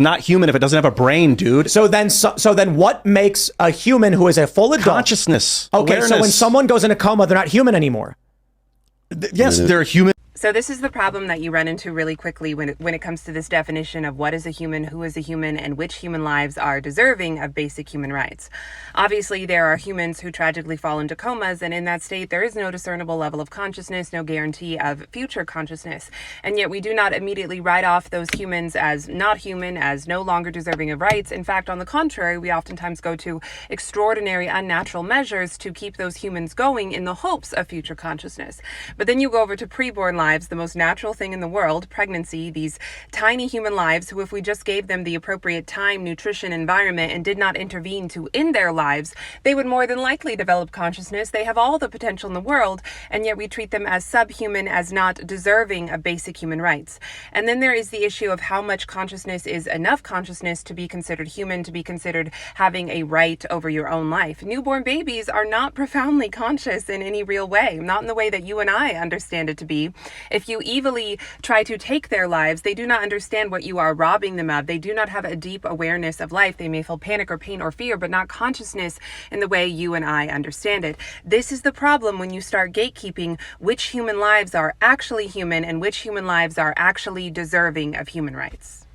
not human if it doesn't have a brain, dude. So then what makes a human who is a full adult? Consciousness. Okay, Awareness. so when someone goes in a coma, they're not human anymore. Yes, they're human. So this is the problem that you run into really quickly when it comes to this definition of what is a human, who is a human, and which human lives are deserving of basic human rights. Obviously, there are humans who tragically fall into comas, and in that state, there is no discernible level of consciousness, no guarantee of future consciousness. And yet we do not immediately write off those humans as not human, as no longer deserving of rights. In fact, on the contrary, we oftentimes go to extraordinary, unnatural measures to keep those humans going in the hopes of future consciousness. But then you go over to preborn lives, the most natural thing in the world, pregnancy, these tiny human lives who, if we just gave them the appropriate time, nutrition, environment, and did not intervene to end their lives, they would more than likely develop consciousness. They have all the potential in the world, and yet we treat them as subhuman, as not deserving of basic human rights. And then there is the issue of how much consciousness is enough consciousness to be considered human, to be considered having a right over your own life. Newborn babies are not profoundly conscious in any real way, not in the way that you and I understand it to be. If you evilly try to take their lives, they do not understand what you are robbing them of. They do not have a deep awareness of life. They may feel panic or pain or fear, but not consciousness in the way you and I understand it. This is the problem when you start gatekeeping which human lives are actually human and which human lives are actually deserving of human rights.